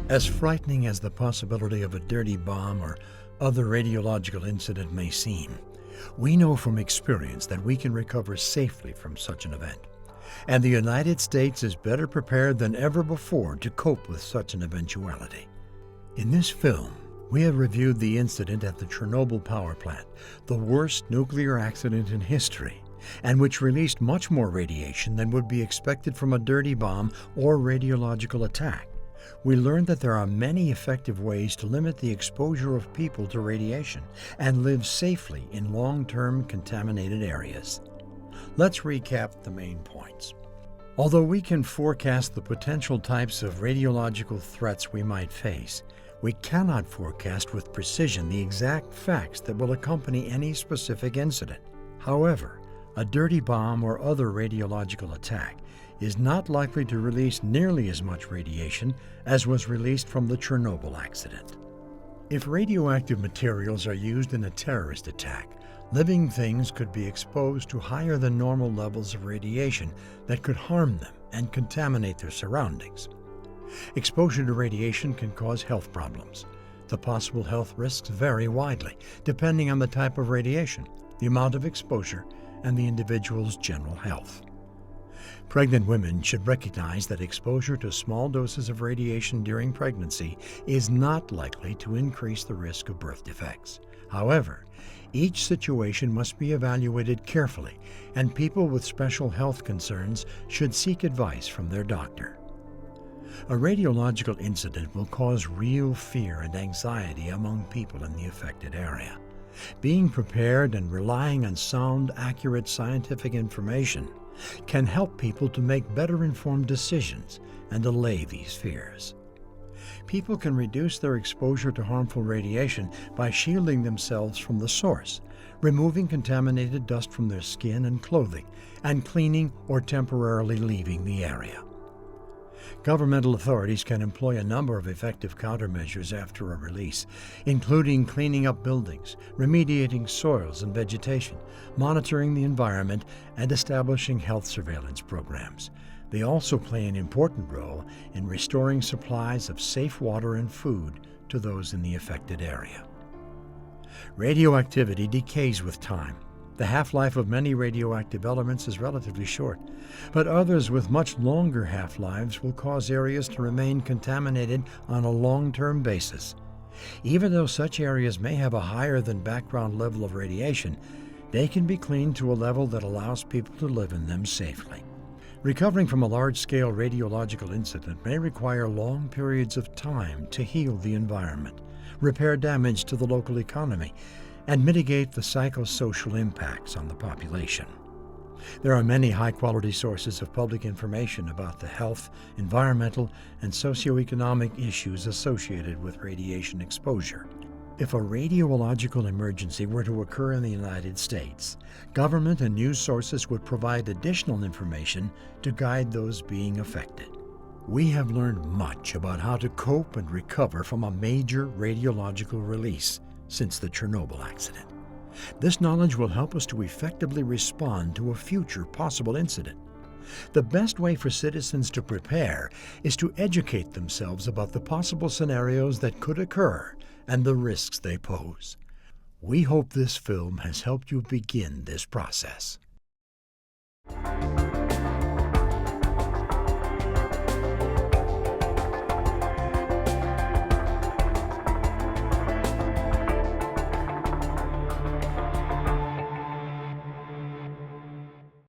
As frightening as the possibility of a dirty bomb or other radiological incident may seem, we know from experience that we can recover safely from such an event. And the United States is better prepared than ever before to cope with such an eventuality. In this film, we have reviewed the incident at the Chernobyl power plant, the worst nuclear accident in history, and which released much more radiation than would be expected from a dirty bomb or radiological attack. We learned that there are many effective ways to limit the exposure of people to radiation and live safely in long-term contaminated areas. Let's recap the main points. Although we can forecast the potential types of radiological threats we might face, we cannot forecast with precision the exact facts that will accompany any specific incident. However, a dirty bomb or other radiological attack is not likely to release nearly as much radiation as was released from the Chernobyl accident. If radioactive materials are used in a terrorist attack, living things could be exposed to higher than normal levels of radiation that could harm them and contaminate their surroundings. Exposure to radiation can cause health problems. The possible health risks vary widely, depending on the type of radiation, the amount of exposure, and the individual's general health. Pregnant women should recognize that exposure to small doses of radiation during pregnancy is not likely to increase the risk of birth defects. However, each situation must be evaluated carefully, and people with special health concerns should seek advice from their doctor. A radiological incident will cause real fear and anxiety among people in the affected area. Being prepared and relying on sound, accurate scientific information can help people to make better informed decisions and allay these fears. People can reduce their exposure to harmful radiation by shielding themselves from the source, removing contaminated dust from their skin and clothing, and cleaning or temporarily leaving the area. Governmental authorities can employ a number of effective countermeasures after a release, including cleaning up buildings, remediating soils and vegetation, monitoring the environment, and establishing health surveillance programs. They also play an important role in restoring supplies of safe water and food to those in the affected area. Radioactivity decays with time. The half-life of many radioactive elements is relatively short, but others with much longer half-lives will cause areas to remain contaminated on a long-term basis. Even though such areas may have a higher than background level of radiation, they can be cleaned to a level that allows people to live in them safely. Recovering from a large-scale radiological incident may require long periods of time to heal the environment, repair damage to the local economy, and mitigate the psychosocial impacts on the population. There are many high-quality sources of public information about the health, environmental, and socioeconomic issues associated with radiation exposure. If a radiological emergency were to occur in the United States, government and news sources would provide additional information to guide those being affected. We have learned much about how to cope and recover from a major radiological release since the Chernobyl accident. This knowledge will help us to effectively respond to a future possible incident. The best way for citizens to prepare is to educate themselves about the possible scenarios that could occur and the risks they pose. We hope this film has helped you begin this process.